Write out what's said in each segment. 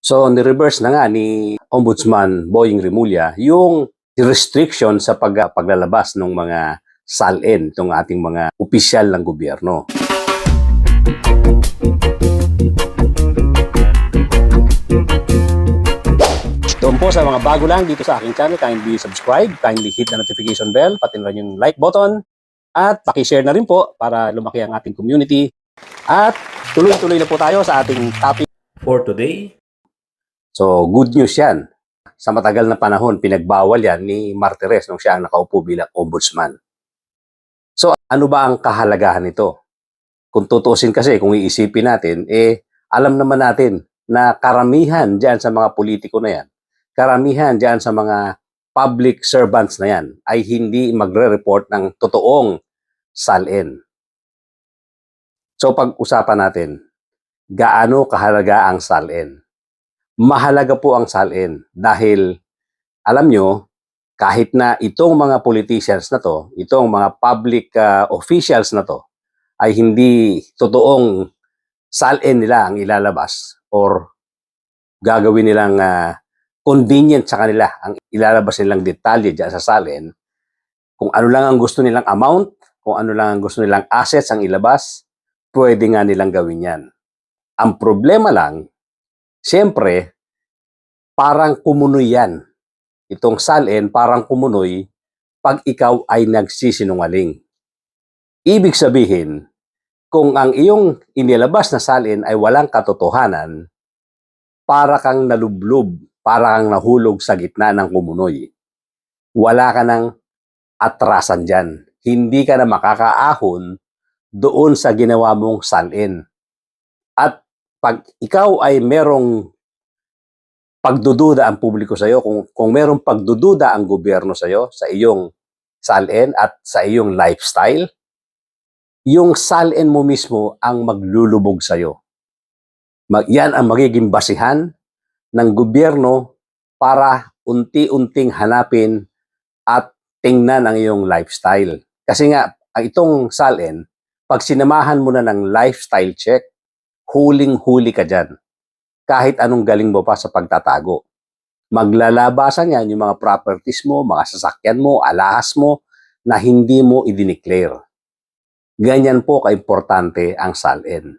So, ni-reverse na nga ni Ombudsman Boying Rimulya yung restriction sa paglalabas ng mga salin ng ating mga opisyal ng gobyerno. Doon po sa mga bago lang dito sa aking channel, kindly subscribe, kindly hit the notification bell, pati na yung like button, at pakishare na rin po para lumaki ang ating community. At tuloy-tuloy na po tayo sa ating topic for today. So, good news yan. Sa matagal na panahon, pinagbawal yan ni Martires nung siya ang nakaupo bilang ombudsman. So, ano ba ang kahalagahan nito? Kung tutuusin kasi, kung iisipin natin, alam naman natin na karamihan dyan sa mga politiko na yan, karamihan dyan sa mga public servants na yan, ay hindi magre-report ng totoong salin. So, pag-usapan natin, gaano kahalaga ang salin? Mahalaga po ang salin dahil alam nyo, kahit na itong mga politicians na to, itong mga public officials na to, ay hindi totoong salin nila ang ilalabas or gagawin nilang convenient sa kanila ang ilalabas nilang detalye dyan sa salin. Kung ano lang ang gusto nilang amount, kung ano lang ang gusto nilang assets ang ilabas, pwede nga nilang gawin yan. Ang problema lang, siyempre, parang kumunoy yan. Itong salin, parang kumunoy pag ikaw ay nagsisinungaling. Ibig sabihin, kung ang iyong inilabas na salin ay walang katotohanan, para kang nalublob, para kang nahulog sa gitna ng kumunoy. Wala ka ng atrasan dyan. Hindi ka na makakaahon doon sa ginawa mong salin. At pag ikaw ay merong pagdududa ang publiko sa iyo, kung merong pagdududa ang gobyerno sa iyo, sa iyong salin at sa iyong lifestyle, yung salin mo mismo ang maglulubog sa iyo. Yan ang magiging basihan ng gobyerno para unti-unting hanapin at tingnan ang iyong lifestyle. Kasi nga, itong salin, pag sinamahan mo na ng lifestyle check, huling-huli ka dyan. Kahit anong galing mo pa sa pagtatago. Maglalabasan yan yung mga properties mo, mga sasakyan mo, alahas mo, na hindi mo i-declare. Ganyan po kaimportante ang salin.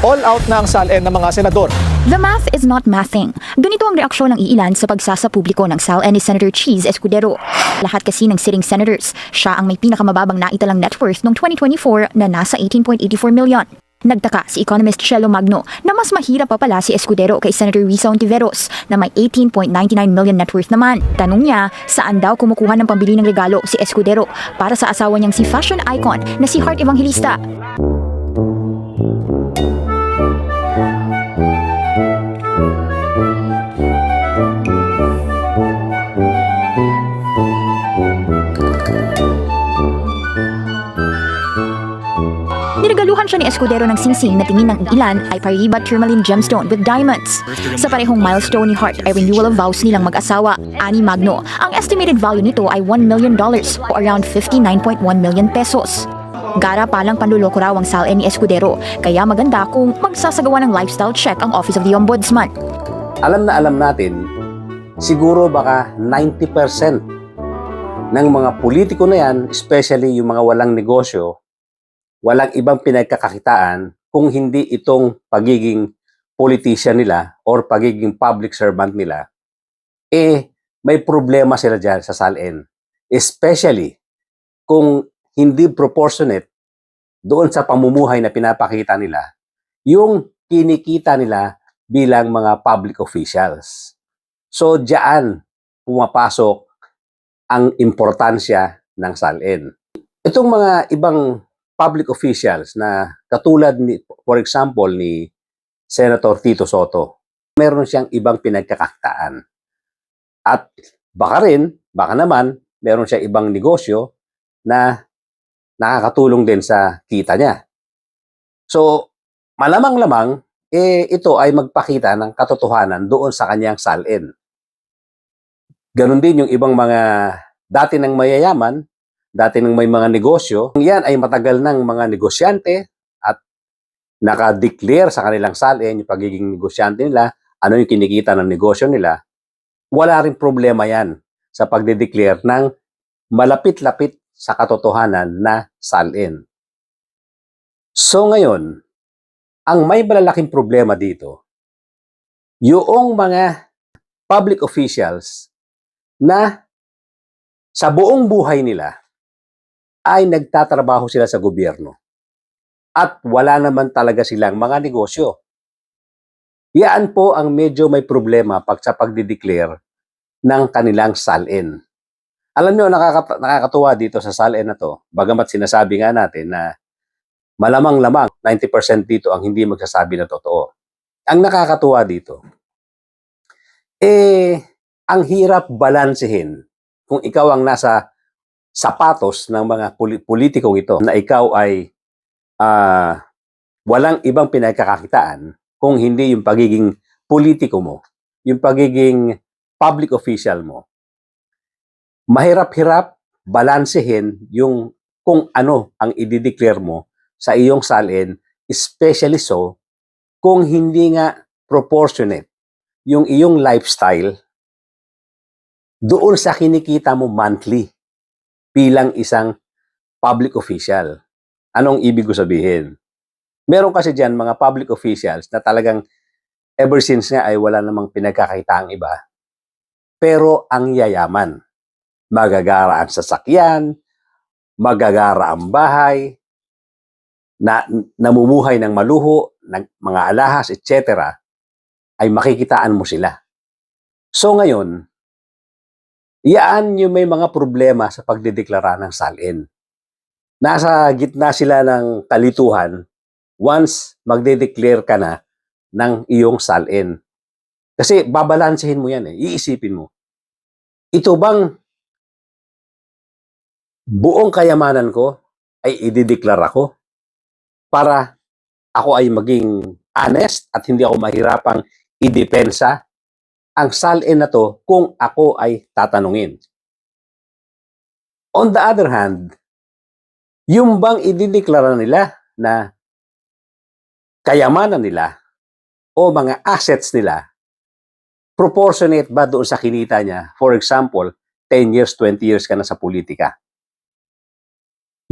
All out na ang salin ng mga senador. The math is not mathing. Ganito ang reaksyon ng iilan sa pagsasapubliko ng salin ni Senator Cheese Escudero. Lahat kasi ng sitting senators, siya ang may pinakamababang naitalang net worth noong 2024 na nasa 18.84 million. Nagtaka si economist Shelo Magno na mas mahirap pa pala si Escudero kay Senator Risa Ontiveros na may 18.99 million net worth naman. Tanong niya, saan daw kumukuha ng pambili ng regalo si Escudero para sa asawa niyang si fashion icon na si Heart Evangelista. Niregaluhan siya ni Escudero ng singsing na tingin ng ilan ay Paribas Tourmaline gemstone with diamonds. Sa parehong milestone ni Heart ay renewal of vows nilang mag-asawa. Ani Magno, ang estimated value nito ay $1 million o around 59.1 million pesos. Gara palang panluloko raw ang salin ni Escudero, kaya maganda kung magsasagawa ng lifestyle check ang Office of the Ombudsman. Alam na alam natin, siguro baka 90% ng mga politiko na yan, especially yung mga walang negosyo, walang ibang pinagkakakitaan kung hindi itong pagiging politician nila or pagiging public servant nila, may problema sila dyan sa salin. Especially kung hindi proportionate doon sa pamumuhay na pinapakita nila, yung kinikita nila bilang mga public officials. So, diyan pumapasok ang importansya ng salin. Itong mga ibang public officials na katulad ni, for example, ni Senator Tito Soto, meron siyang ibang pinagkakakitaan. At baka naman, meron siyang ibang negosyo na nakakatulong din sa kita niya. So, malamang-lamang, ito ay magpakita ng katotohanan doon sa kanyang salin. Ganon din yung ibang mga dati ng mayayaman, dati nang may mga negosyo, yan ay matagal ng mga negosyante at naka-declare sa kanilang salin yung pagiging negosyante nila ano yung kinikita ng negosyo nila, wala rin problema yan sa pagde-declare ng malapit-lapit sa katotohanan na salin. So ngayon, ang may malalaking problema dito, yung mga public officials na sa buong buhay nila ay nagtatrabaho sila sa gobyerno at wala naman talaga silang mga negosyo. Yan po ang medyo may problema sa pagdideclare ng kanilang salin. Alam nyo, nakakatuwa dito sa salin na to, bagamat sinasabi nga natin na malamang-lamang 90% dito ang hindi magsasabi ng totoo. Ang nakakatuwa dito, ang hirap balansehin kung ikaw ang nasa sapatos ng mga politikong ito na ikaw ay walang ibang pinagkakakitaan kung hindi yung pagiging politiko mo, yung pagiging public official mo. Mahirap-hirap balansehin yung kung ano ang i-declare mo sa iyong salin, especially so kung hindi nga proportionate yung iyong lifestyle doon sa kinikita mo monthly bilang isang public official. Anong ibig ko sabihin? Meron kasi dyan mga public officials na talagang ever since nga ay wala namang pinagkakaitaang iba. Pero ang yayaman. Magagara ang sasakyan, magagara ang bahay, namumuhay ng maluho, ng mga alahas, etc. ay makikitaan mo sila. So ngayon, yaan yung may mga problema sa pagdedeklara ng salin. Nasa gitna sila ng kalituhan once magde-declare ka na ng iyong salin. Kasi babalansehin mo yan iisipin mo. Ito bang buong kayamanan ko ay idideklara ko para ako ay maging honest at hindi ako mahirapang idepensa ang salin na to kung ako ay tatanungin. On the other hand, yung bang idideklara nila na kayamanan nila o mga assets nila, proportionate ba doon sa kinita niya? For example, 10 years, 20 years ka na sa politika.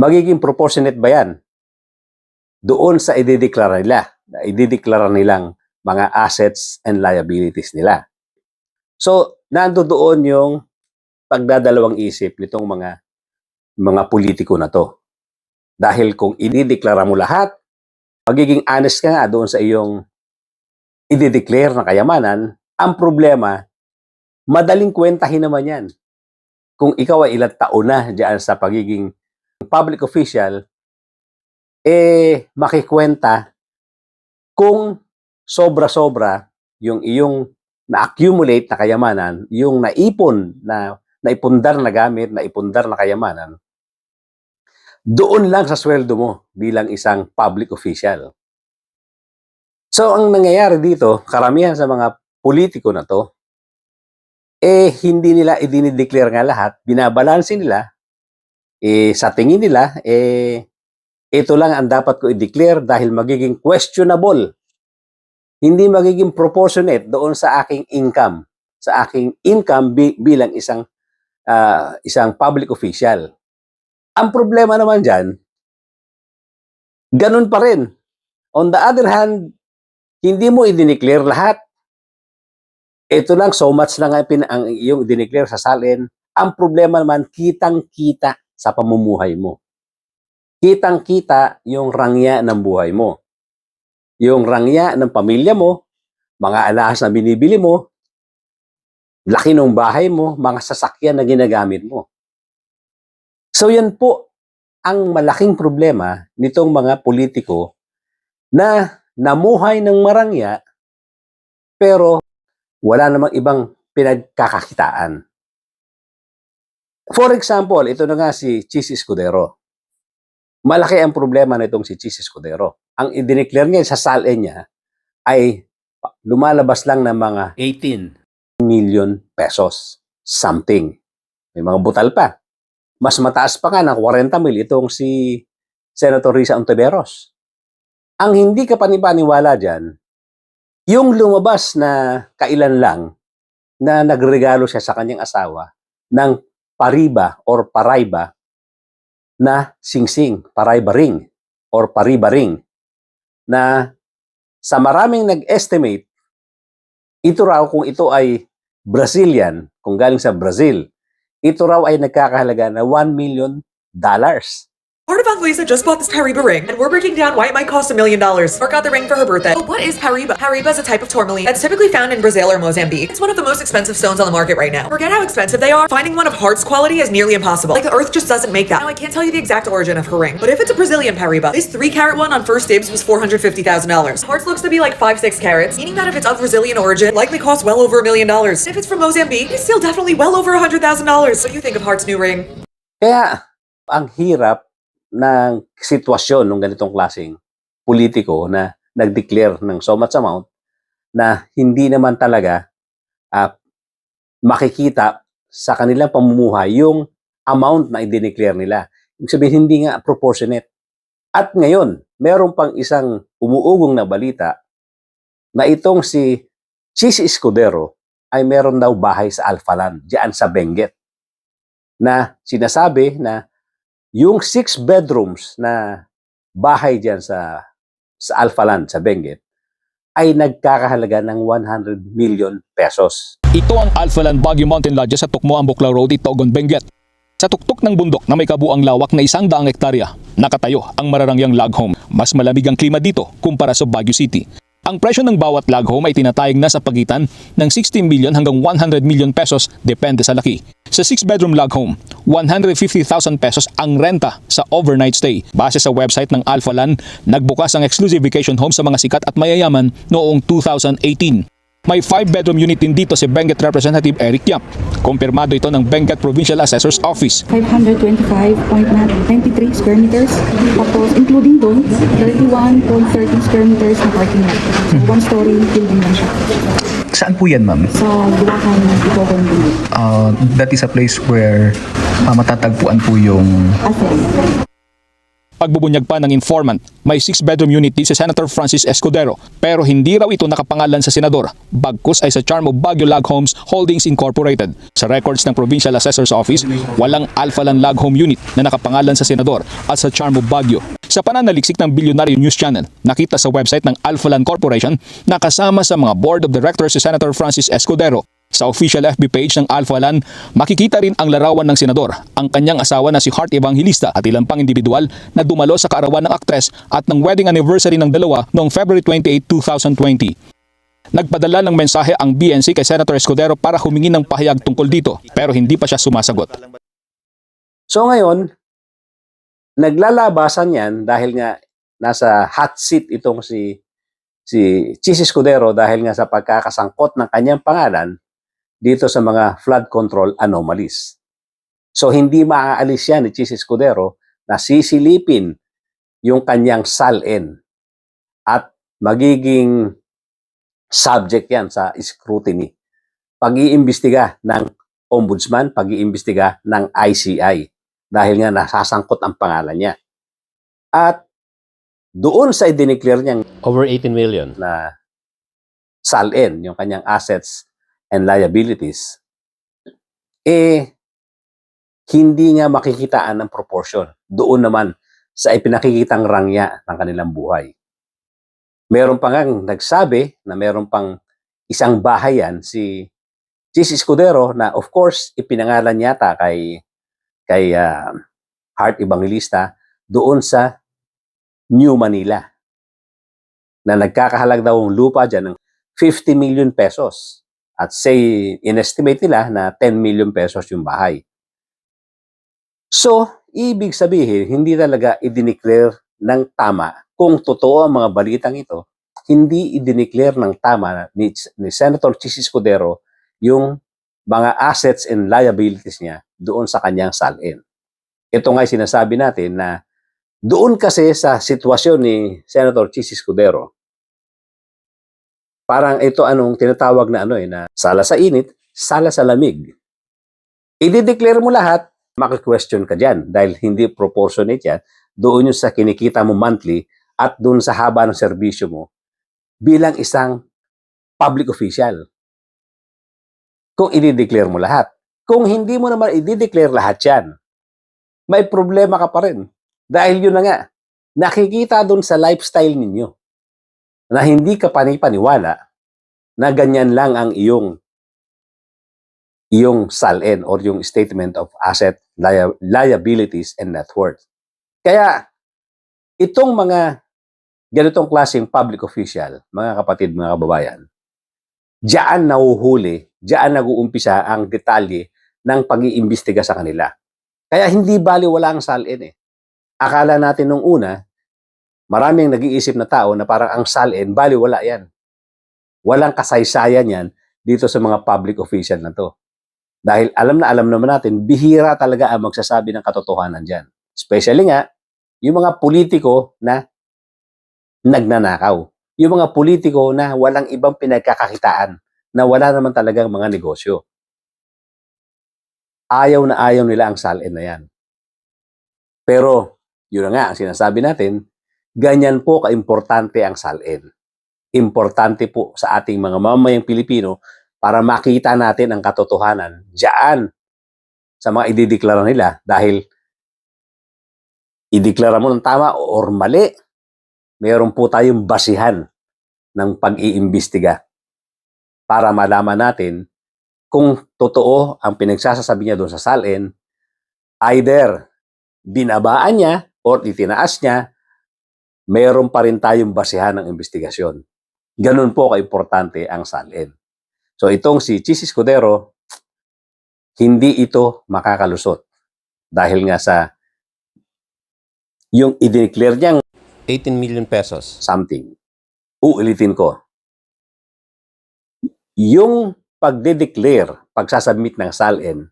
Magiging proportionate ba yan doon sa idideklara nila, idideklara nilang mga assets and liabilities nila? So, nandoon yung pagdadalawang isip nitong mga politiko na to. Dahil kung idideklara mo lahat, magiging honest ka nga doon sa iyong idideclare na kayamanan, ang problema, madaling kwentahin naman yan. Kung ikaw ay ilang taon na diyan sa pagiging public official, makikwenta kung sobra-sobra yung iyong na-accumulate na kayamanan, yung naipundar na gamit, naipundar na kayamanan, doon lang sa sweldo mo bilang isang public official. So, ang nangyayari dito, karamihan sa mga politiko na to, hindi nila idinideclare nga lahat, binabalansin nila, sa tingin nila, ito lang ang dapat ko i-declare dahil magiging questionable. Hindi magiging proportionate doon sa aking income. Sa aking income bilang isang public official. Ang problema naman dyan, ganun pa rin. On the other hand, hindi mo i-declare lahat. Ito lang, so much lang ang iyong i-declare sa salin. Ang problema naman, kitang-kita sa pamumuhay mo. Kitang-kita yung rangya ng buhay mo. Yung rangya ng pamilya mo, mga alahas na binibili mo, laki ng bahay mo, mga sasakyan na ginagamit mo. So yan po ang malaking problema nitong mga politiko na namuhay ng marangya pero wala namang ibang pinagkakakitaan. For example, ito na nga si Chis Escudero. Malaki ang problema nitong si Chis Escudero. Ang i-declare niya sa salin niya ay lumalabas lang ng mga 18 million pesos. Something. May mga butal pa. Mas mataas pa nga ng 40 mil itong si Senator Risa Ontiveros. Ang hindi ka panipaniwala dyan, Yung lumabas na kailan lang na nagregalo siya sa kanyang asawa ng pariba or parayba na singsing, parayba ring or pariba ring na sa maraming nag-estimate, ito raw kung ito ay Brazilian, kung galing sa Brazil, ito raw ay nagkakahalaga na $1 million. Part of Aunt Lisa just bought this Pariba ring, and we're breaking down why it might cost $1 million. Mark got the ring for her birthday. But what is Pariba? Pariba is a type of tourmaline that's typically found in Brazil or Mozambique. It's one of the most expensive stones on the market right now. Forget how expensive they are. Finding one of Heart's quality is nearly impossible. Like the earth just doesn't make that. Now I can't tell you the exact origin of her ring, but if it's a Brazilian Pariba, this 3-carat one on First Dibs was $450,000. Heart's looks to be like 5-6 carats, meaning that if it's of Brazilian origin, likely costs well over $1 million. If it's from Mozambique, it's still definitely well over $100,000. What do you think of Heart's new ring? Kaya ang hirap ng sitwasyon ng ganitong klaseng politiko na nag-declare ng so much amount na hindi naman talaga makikita sa kanilang pamumuhay yung amount na i-declare nila. Ibig sabihin, hindi nga proportionate. At ngayon, meron pang isang umuugong na balita na itong si Chis Escudero ay meron daw bahay sa Alphaland, diyan sa Benguet, na sinasabi na yung 6 bedrooms na bahay diyan sa Alphaland, sa Benguet, ay nagkakahalaga ng 100 million pesos. Ito ang Alphaland Baguio Mountain Lodge sa Tukmo Ambuklaw Road, Itogon, Benguet. Sa tuktok ng bundok na may kabuang lawak na 100 hektarya, nakatayo ang mararangyang log home. Mas malamig ang klima dito kumpara sa Baguio City. Ang presyo ng bawat log home ay tinatayag na sa pagitan ng 60 million hanggang 100 million pesos depende sa laki. Sa 6-bedroom log home, 150,000 pesos ang renta sa overnight stay. Base sa website ng Alphaland, nagbukas ang exclusive vacation home sa mga sikat at mayayaman noong 2018. May 5-bedroom unit din dito si Benguet Representative Eric Yap. Kumpirmado ito ng Benguet Provincial Assessor's Office. 525.93 square meters. Tapos, including doon, 31.30 square meters na parking lot. So, one-story building lang siya. Saan po yan, ma'am? Sa Bulacan, Itogon Building. That is a place where matatagpuan po yung... Alpha. Pagbubunyag pa ng informant, may 6-bedroom unit din si Senator Francis Escudero pero hindi raw ito nakapangalan sa senador. Bagkus ay sa Charm of Baguio Log Homes Holdings Incorporated. Sa records ng Provincial Assessor's Office, walang Alphaland Log Home Unit na nakapangalan sa senador at sa Charm of Baguio. Sa pananaliksik ng Bilyonaryo News Channel, nakita sa website ng Alphaland Corporation na kasama sa mga board of directors si Senator Francis Escudero. Sa official FB page ng Alphaland, makikita rin ang larawan ng senador, ang kanyang asawa na si Heart Evangelista at ilang pang individual na dumalo sa kaarawan ng aktres at ng wedding anniversary ng dalawa noong February 28, 2020. Nagpadala ng mensahe ang BNC kay Senator Escudero para humingi ng pahayag tungkol dito pero hindi pa siya sumasagot. So ngayon, naglalabasan yan dahil nga nasa hot seat itong si Chis Escudero dahil nga sa pagkakasangkot ng kanyang pangalan dito sa mga flood control anomalies. So hindi maaalis yan ni Chis Escudero na sisilipin yung kanyang SALN at magiging subject yan sa scrutiny. Pag-iimbestiga ng ombudsman, pag-iimbestiga ng ICI dahil nga nasasangkot ang pangalan niya. At doon sa i-declare niyang Over 18 million. na SALN, yung kanyang assets and liabilities, hindi nga makikitaan ng proportion doon naman sa ipinakikitang rangya ng kanilang buhay. Meron pa ngang nagsabi na meron pang isang bahayan si Chis Escudero na of course ipinangalan yata kay Heart Evangelista doon sa New Manila na nagkakahalag daw ang lupa dyan ng 50 million pesos. At say, inestimate nila na 10 million pesos yung bahay. So, ibig sabihin, hindi talaga i-declare ng tama kung totoo ang mga balitang ito, hindi i-declare ng tama ni Senator Chis Escudero yung mga assets and liabilities niya doon sa kanyang SALN. Ito nga sinasabi natin na doon kasi sa sitwasyon ni Senator Chis Escudero, parang ito anong tinatawag na na sala sa init, sala sa lamig. I-declare mo lahat, maki-question ka dyan dahil hindi proportionate yan doon yung sa kinikita mo monthly at doon sa haba ng serbisyo mo bilang isang public official. Kung i-declare mo lahat. Kung hindi mo naman i-declare lahat yan, may problema ka pa rin. Dahil yun na nga, nakikita doon sa lifestyle ninyo na hindi ka panipaniwala na ganyan lang ang iyong SALN or yung Statement of Asset, Liabilities, and Net Worth. Kaya, itong mga ganitong klaseng public official, mga kapatid, mga kababayan, diyan nahuhuli, diyan nag-uumpisa ang detalye ng pag-iimbestiga sa kanila. Kaya hindi baliwala ang SALN eh. Akala natin nung una, maraming nag-iisip na tao na parang ang SALN, baliwala yan. Walang kasaysayan yan dito sa mga public official na to. Dahil alam naman natin, bihira talaga ang magsasabi ng katotohanan dyan. Especially nga, yung mga politiko na nagnanakaw. Yung mga politiko na walang ibang pinagkakakitaan, na wala naman talagang mga negosyo. Ayaw na ayaw nila ang SALN na yan. Pero, yun na nga, ang sinasabi natin, ganyan po kaimportante ang SALN. Importante po sa ating mga mamamayang Pilipino para makita natin ang katotohanan diyan sa mga idideklara nila dahil ideklara mo ng tama or mali, meron po tayong basihan ng pag-iimbestiga para malaman natin kung totoo ang pinagsasasabi niya doon sa SALN, either binabaan niya or itinaas niya, meron pa rin tayong basihan ng investigasyon. Ganun po kaimportante ang SALN. So itong si Chis Escudero, hindi ito makakalusot dahil nga sa yung i-declare niyang 18 million pesos. something. Uulitin ko. Yung pagde-declare, pagsasubmit ng SALN,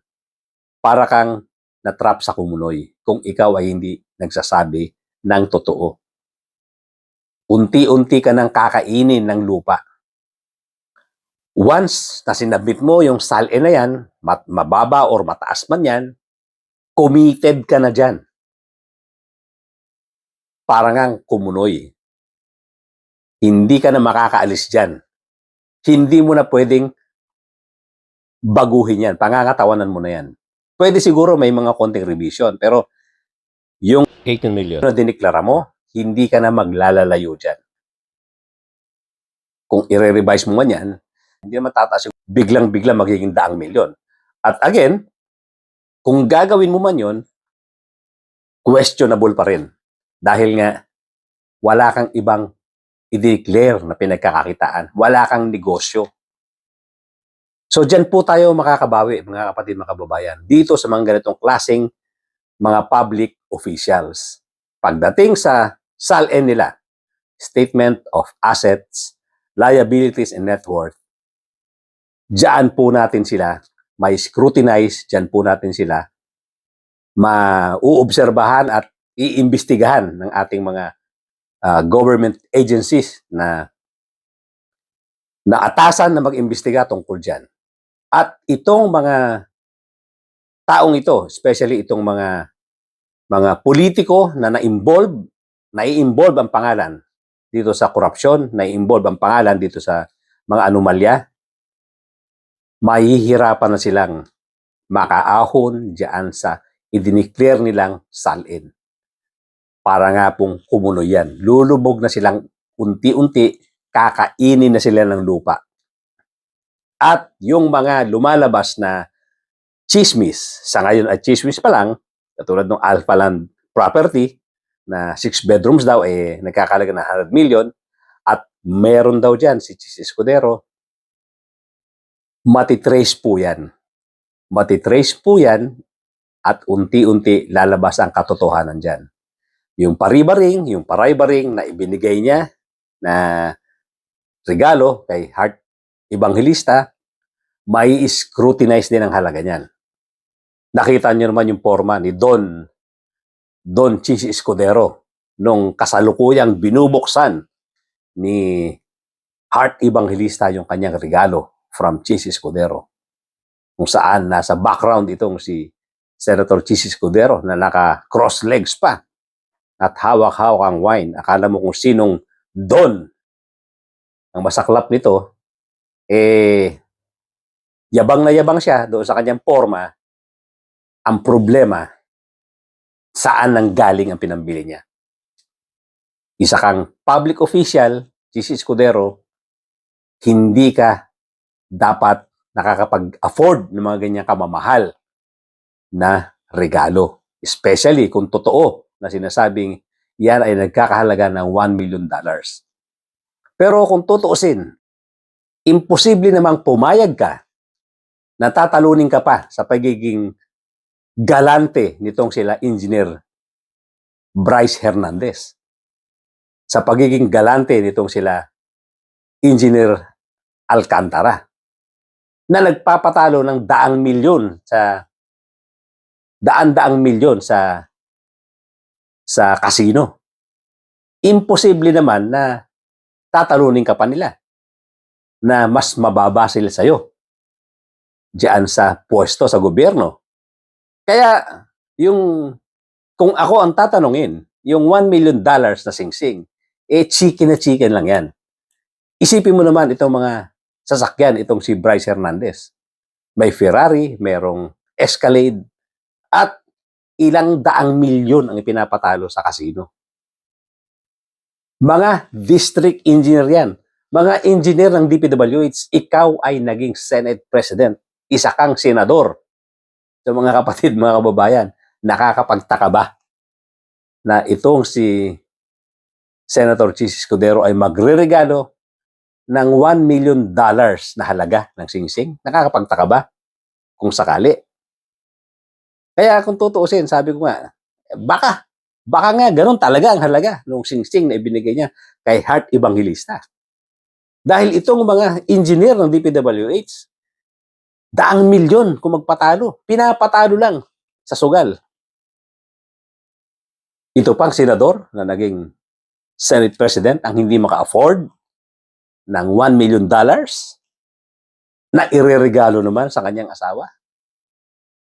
para kang natrap sa kumunoy kung ikaw ay hindi nagsasabi ng totoo. Unti-unti ka nang kakainin ng lupa. Once na sinabit mo yung SALN na yan, mababa or mataas man yan, committed ka na dyan. Parang ang kumunoy. Hindi ka na makakaalis dyan. Hindi mo na pwedeng baguhin yan. Pangangatawanan mo na yan. Pwede siguro may mga konting revision, pero yung 18 million. na diniklara mo, hindi ka na maglalalayo dyan. Kung i-revise mo man yan, hindi na matataas yung biglang-biglang magiging 100 milyon. At again, kung gagawin mo man yon, questionable pa rin. Dahil nga, wala kang ibang i-declare na pinagkakakitaan. Wala kang negosyo. So, dyan po tayo makakabawi, mga kapatid, mga kababayan, dito sa mga ganitong klaseng mga public officials. Pagdating sa SALN nila, Statement of Assets, Liabilities, and Net Worth, dyan po natin sila may scrutinize, dyan po natin sila mauobserbahan at iimbestigahan ng ating mga government agencies na atasan na mag-imbestiga tungkol dyan. At itong mga taong ito, especially itong mga politiko na nai-involve ang pangalan dito sa korupsyon, nai-involve ang pangalan dito sa mga anomalya, mahihirapan na silang makaahon diyan sa i-declare nilang SALN. Para nga pong kumulo yan. Lulubog na silang unti-unti, kakainin na sila ng lupa. At yung mga lumalabas na chismis, sa ngayon ay chismis pa lang, katulad ng Alpha Land property, na 6 bedrooms daw, nagkakalaga ng 100 million, at meron daw dyan si Chis Escudero, matitrace po yan. Matitrace po yan, at unti-unti lalabas ang katotohanan dyan. Yung paribaring, yung paraybaring na ibinigay niya na regalo kay Heart Evangelista, may scrutinize din ang halaga niyan. Nakita niyo naman yung forma ni Don Chis Escudero nung kasalukuyang binubuksan ni Heart Evangelista yung kanyang regalo from Chis Escudero. Kung saan nasa background itong si Senator Chis Escudero na naka-cross legs pa at hawak-hawak ang wine. Akala mo kung sinong Don ang masaklap nito, yabang na yabang siya doon sa kanyang forma. Ang problema, saan nang galing ang pinambili niya? Isa kang public official, GC Escudero, hindi ka dapat nakakapag-afford ng mga ganyang kamamahal na regalo. Especially kung totoo na sinasabing yan ay nagkakahalaga ng $1 million. Pero kung tutuusin, imposible namang pumayag ka na tatalunin ka pa sa pagiging galante nitong sila Engineer Bryce Hernandez. Sa pagiging galante nitong sila Engineer Alcantara na nagpapatalo ng daang milyon sa daan-daang milyon sa casino. Imposible naman na tatalunin ka pa nila na mas mababa sila sa'yo diyan sa pwesto sa gobyerno. Kaya, kung ako ang tatanungin, yung $1 million na singsing, chicken na chicken lang yan. Isipin mo naman itong mga sasakyan, itong si Bryce Hernandez. May Ferrari, merong Escalade, at ilang daang milyon ang ipinapatalo sa kasino. Mga district engineer yan. Mga engineer ng DPWH, ikaw ay naging Senate President. Isa kang senador. So mga kapatid, mga kababayan, nakakapagtaka ba na itong si Senator Chis Escudero ay magreregalo ng $1 million na halaga ng singsing? Nakakapagtaka ba? Kung sakali. Kaya kung tutuusin, sabi ko nga, baka nga ganun talaga ang halaga ng singsing na ibinigay niya kay Heart Evangelista. Dahil itong mga engineer ng DPWH, daang milyon kung magpatalo. Pinapatalo lang sa sugal. Ito pang senador na naging Senate President ang hindi maka-afford ng $1 million na ireregalo naman sa kanyang asawa.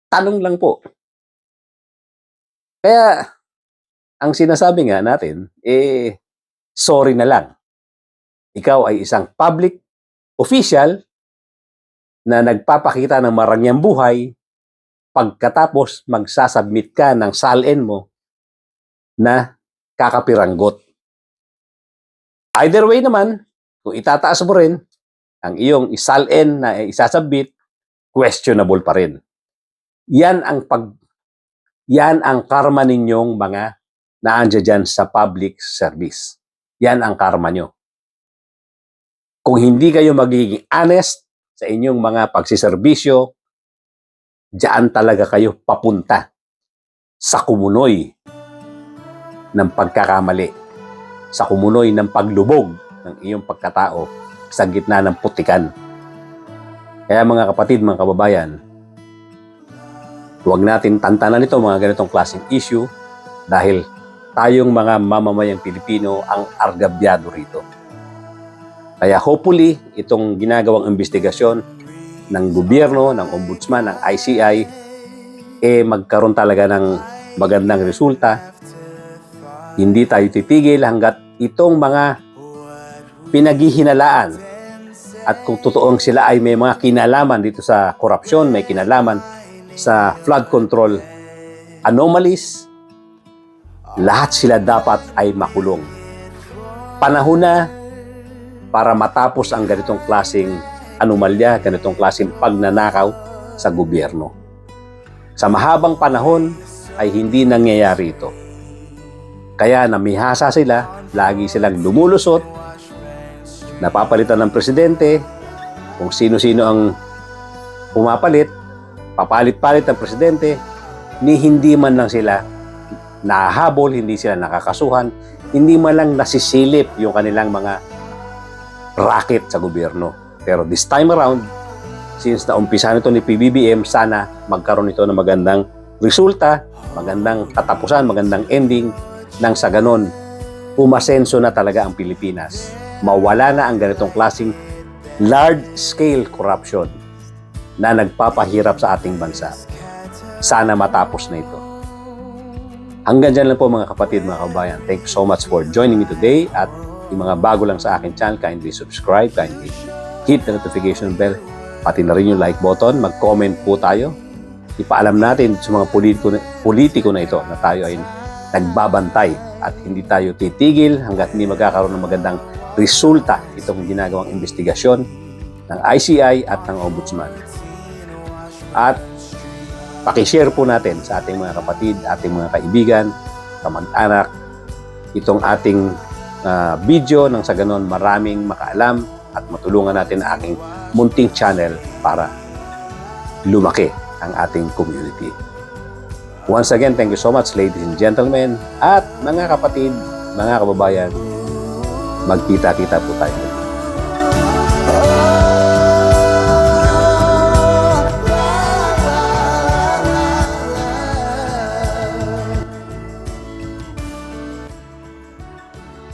Tanong lang po. Kaya, ang sinasabi nga natin, sorry na lang. Ikaw ay isang public official na nagpapakita ng marangyang buhay pagkatapos magsasubmit ka ng SALN mo na kakapiranggot. Either way naman, kung itataas mo rin, ang iyong SALN na isasubmit, questionable pa rin. Yan ang karma ninyong mga naandya dyan sa public service. Yan ang karma nyo. Kung hindi kayo magiging honest sa inyong mga pagsiservisyo, diyan talaga kayo papunta sa kumunoy ng pagkakamali, sa kumunoy ng paglubog ng iyong pagkatao sa gitna ng putikan. Kaya mga kapatid, mga kababayan, huwag natin tantanan ito mga ganitong klaseng issue dahil tayong mga mamamayang Pilipino ang argabyado rito. Kaya hopefully, itong ginagawang investigasyon ng gobyerno, ng ombudsman, ng ICI, magkaroon talaga ng magandang resulta. Hindi tayo titigil hanggat itong mga pinaghihinalaan at kung totoong sila ay may mga kinalaman dito sa korupsyon, may kinalaman sa flood control anomalies, lahat sila dapat ay makulong. Panahon na para matapos ang ganitong klaseng anomalya, ganitong klaseng pagnanakaw sa gobyerno. Sa mahabang panahon ay hindi nangyayari ito. Kaya namihasa sila, lagi silang lumulusot, napapalitan ng presidente, kung sino-sino ang pumapalit, papalit-palit ng presidente, ni hindi man lang sila nahahabol, hindi sila nakakasuhan, hindi man lang nasisilip yung kanilang mga racket sa gobyerno. Pero this time around, since naumpisa nito ni PBBM, sana magkaroon ito ng magandang resulta, magandang katapusan, magandang ending, nang sa ganon, umasenso na talaga ang Pilipinas. Mawala na ang ganitong klaseng large-scale corruption na nagpapahirap sa ating bansa. Sana matapos na ito. Hanggang dyan lang po mga kapatid, mga kabayan. Thank you so much for joining me today at yung mga bago lang sa akin channel, kindly subscribe, kindly hit the notification bell, pati na rin yung like button, mag-comment po tayo. Ipaalam natin sa mga politiko na ito na tayo ay nagbabantay at hindi tayo titigil hanggat hindi magkakaroon ng magandang resulta itong ginagawang investigasyon ng ICI at ng Ombudsman. At pakishare po natin sa ating mga kapatid, ating mga kaibigan, kamag-anak, itong ating video nang sa ganon maraming makaalam at matulungan natin ang aking munting channel para lumaki ang ating community. Once again, thank you so much, ladies and gentlemen, at mga kapatid, mga kababayan, magkita-kita po tayo.